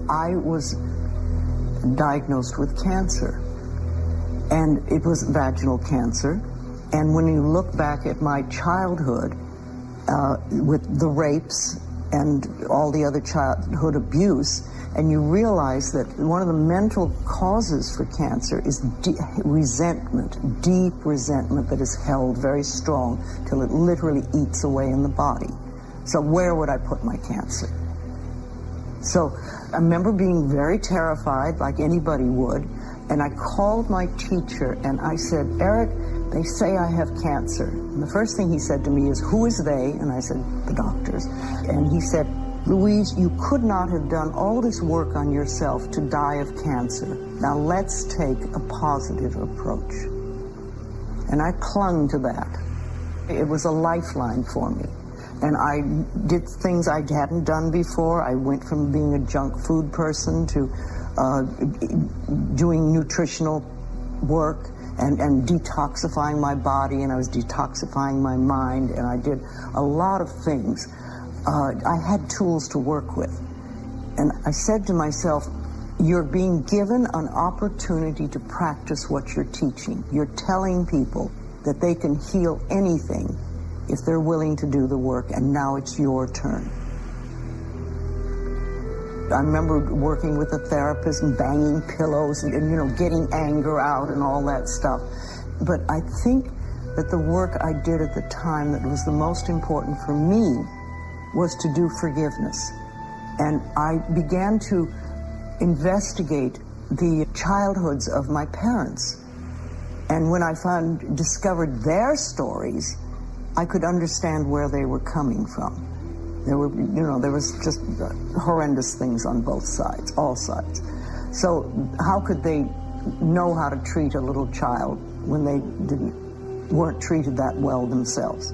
I was diagnosed with cancer, and it was vaginal cancer. And when you look back at my childhood, with the rapes and all the other childhood abuse, and you realize that one of the mental causes for cancer is resentment, deep resentment that is held very strong till it literally eats away in the body. So where would I put my cancer? So I remember being very terrified, like anybody would, and I called my teacher and I said, Eric, they say I have cancer. And the first thing he said to me is, who is they? And I said, the doctors. And he said, Louise, you could not have done all this work on yourself to die of cancer. Now let's take a positive approach. And I clung to that. It was a lifeline for me. And I did things I hadn't done before. I went from being a junk food person to doing nutritional work and detoxifying my body, and I was detoxifying my mind, and I did a lot of things. I had tools to work with. And I said to myself, you're being given an opportunity to practice what you're teaching. You're telling people that they can heal anything if they're willing to do the work, and now it's your turn. I remember working with a therapist and banging pillows and, you know, getting anger out and all that stuff. But I think that the work I did at the time that was the most important for me was to do forgiveness. And I began to investigate the childhoods of my parents. And when I discovered their stories, I could understand where they were coming from. There was just horrendous things on both sides, all sides. So how could they know how to treat a little child when they weren't treated that well themselves?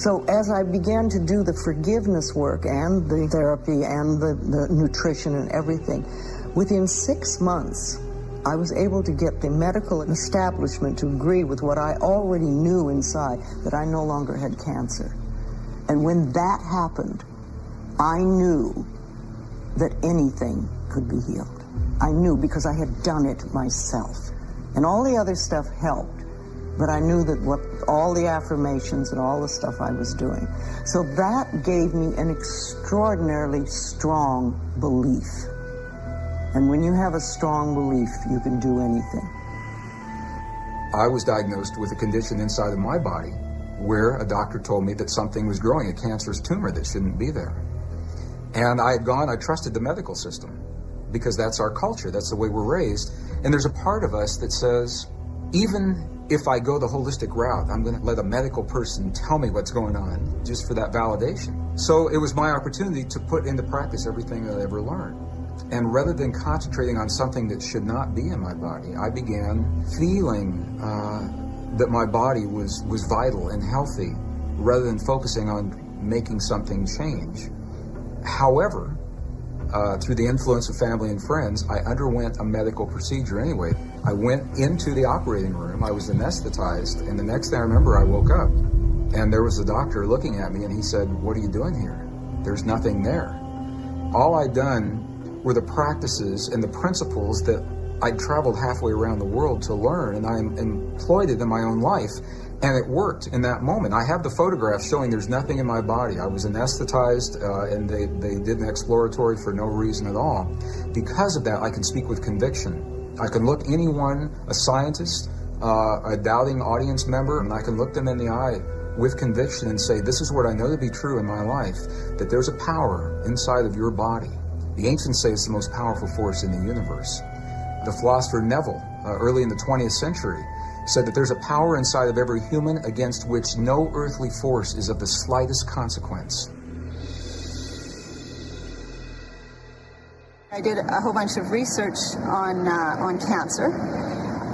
So as I began to do the forgiveness work and the therapy and the nutrition and everything, within 6 months, I was able to get the medical establishment to agree with what I already knew inside, that I no longer had cancer. And when that happened, I knew that anything could be healed. I knew because I had done it myself. And all the other stuff helped, but I knew that all the affirmations and all the stuff I was doing. So that gave me an extraordinarily strong belief. And when you have a strong belief, you can do anything. I was diagnosed with a condition inside of my body where a doctor told me that something was growing, a cancerous tumor that shouldn't be there. And I trusted the medical system because that's our culture, that's the way we're raised. And there's a part of us that says, even if I go the holistic route, I'm going to let a medical person tell me what's going on just for that validation. So it was my opportunity to put into practice everything that I ever learned. And rather than concentrating on something that should not be in my body, I began feeling that my body was vital and healthy rather than focusing on making something change. However, through the influence of family and friends, I underwent a medical procedure anyway. I went into the operating room, I was anesthetized, and the next thing I remember, I woke up. And there was a doctor looking at me, and he said, "What are you doing here? There's nothing there." All I'd done were the practices and the principles that I'd traveled halfway around the world to learn, and I employed it in my own life, and it worked in that moment. I have the photographs showing there's nothing in my body. I was anesthetized, and they did an exploratory for no reason at all. Because of that, I can speak with conviction. I can look anyone, a scientist, a doubting audience member, and I can look them in the eye with conviction and say, this is what I know to be true in my life, that there's a power inside of your body. The ancients say it's the most powerful force in the universe. The philosopher Neville, early in the 20th century, said that there's a power inside of every human against which no earthly force is of the slightest consequence. I did a whole bunch of research on cancer.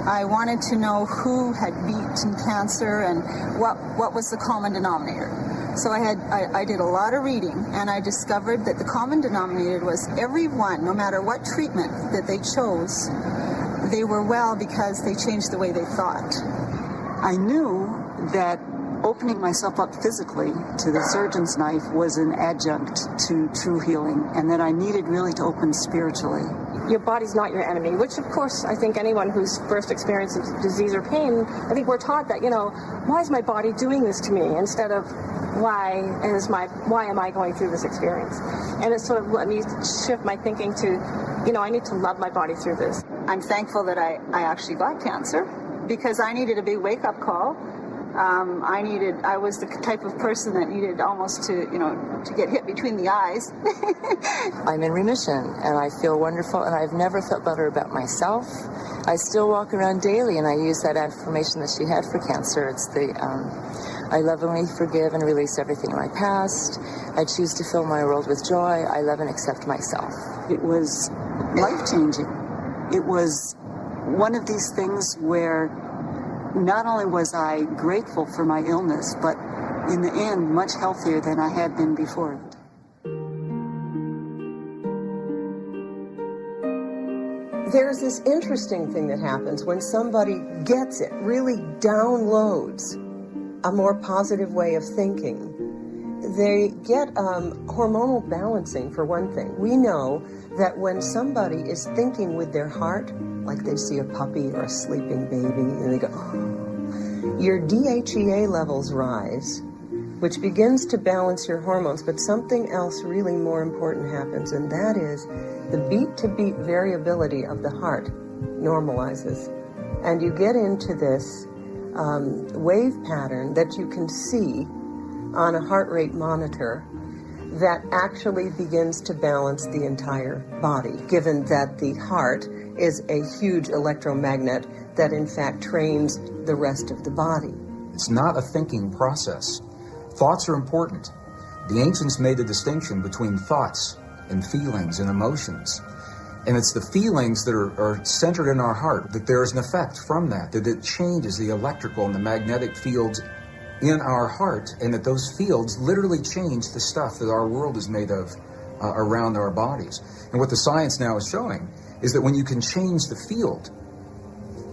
I wanted to know who had beaten cancer and what was the common denominator. So I did a lot of reading, and I discovered that the common denominator was everyone, no matter what treatment that they chose, they were well because they changed the way they thought. I knew that Opening myself up physically to the surgeon's knife was an adjunct to true healing, and that I needed really to open spiritually. Your body's not your enemy, which of course I think anyone who's first experienced disease or pain, I think we're taught that, why is my body doing this to me, instead of why am I going through this experience? And it sort of let me shift my thinking to, I need to love my body through this. I'm thankful that I actually got cancer, because I needed a big wake-up call. I was the type of person that needed almost to get hit between the eyes. I'm in remission, and I feel wonderful, and I've never felt better about myself. I still walk around daily, and I use that affirmation that she had for cancer. It's I lovingly forgive and release everything in my past. I choose to fill my world with joy. I love and accept myself. It was life-changing. It was one of these things where not only was I grateful for my illness, but in the end, much healthier than I had been before. There's this interesting thing that happens when somebody gets it, really downloads a more positive way of thinking. They get hormonal balancing, for one thing. We know that when somebody is thinking with their heart, like they see a puppy or a sleeping baby, and they go, your DHEA levels rise, which begins to balance your hormones, but something else really more important happens, and that is the beat-to-beat variability of the heart normalizes. And you get into this wave pattern that you can see on a heart rate monitor that actually begins to balance the entire body, given that the heart is a huge electromagnet that in fact trains the rest of the body. It's not a thinking process. Thoughts are important. The ancients made a distinction between thoughts and feelings and emotions. And it's the feelings that are centered in our heart, that there is an effect from that it changes the electrical and the magnetic fields in our heart, and that those fields literally change the stuff that our world is made of around our bodies. And what the science now is showing is that when you can change the field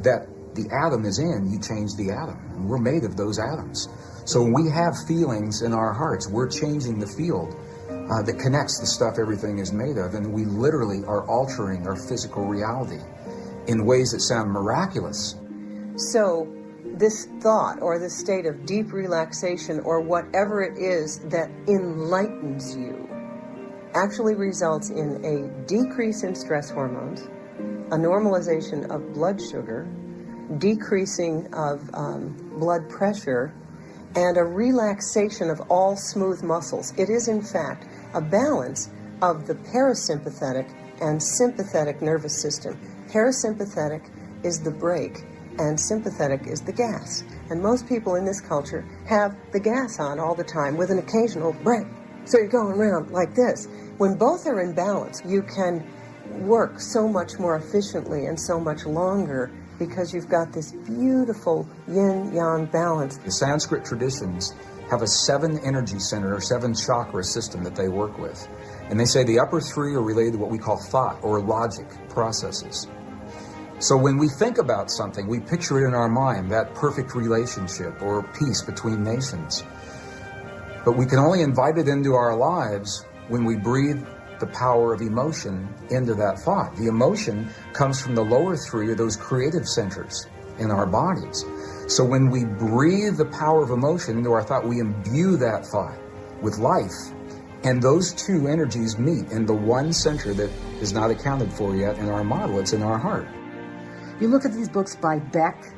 that the atom is in, you change the atom. And we're made of those atoms. So when we have feelings in our hearts, we're changing the field that connects the stuff everything is made of, and we literally are altering our physical reality in ways that sound miraculous. So this thought or this state of deep relaxation or whatever it is that enlightens you actually results in a decrease in stress hormones, a normalization of blood sugar, decreasing of blood pressure, and a relaxation of all smooth muscles. It is, in fact, a balance of the parasympathetic and sympathetic nervous system. Parasympathetic is the brake, and sympathetic is the gas. And most people in this culture have the gas on all the time with an occasional brake. So you're going around like this. When both are in balance, you can work so much more efficiently and so much longer because you've got this beautiful yin-yang balance. The Sanskrit traditions have a 7 energy center or 7 chakra system that they work with. And they say the upper 3 are related to what we call thought or logic processes. So when we think about something, we picture it in our mind, that perfect relationship or peace between nations. But we can only invite it into our lives when we breathe the power of emotion into that thought. The emotion comes from the lower 3 of those creative centers in our bodies. So when we breathe the power of emotion into our thought, we imbue that thought with life. And those 2 energies meet in the one center that is not accounted for yet in our model. It's in our heart. You look at these books by Beck,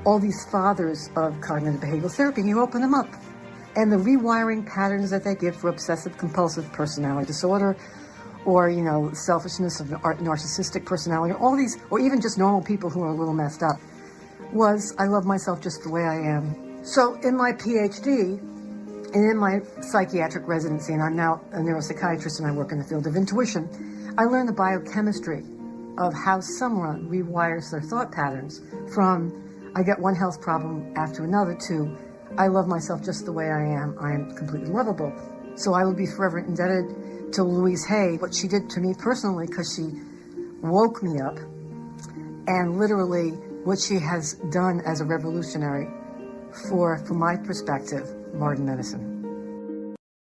all these fathers of cognitive behavioral therapy, and you open them up. And the rewiring patterns that they give for obsessive-compulsive personality disorder, or, selfishness of narcissistic personality, all these, or even just normal people who are a little messed up, was I love myself just the way I am. So in my PhD and in my psychiatric residency, and I'm now a neuropsychiatrist and I work in the field of intuition, I learned the biochemistry of how someone rewires their thought patterns from I get one health problem after another to I love myself just the way I am completely lovable. So I will be forever indebted to Louise Hay, what she did to me personally, because she woke me up, and literally what she has done as a revolutionary for, from my perspective, modern medicine.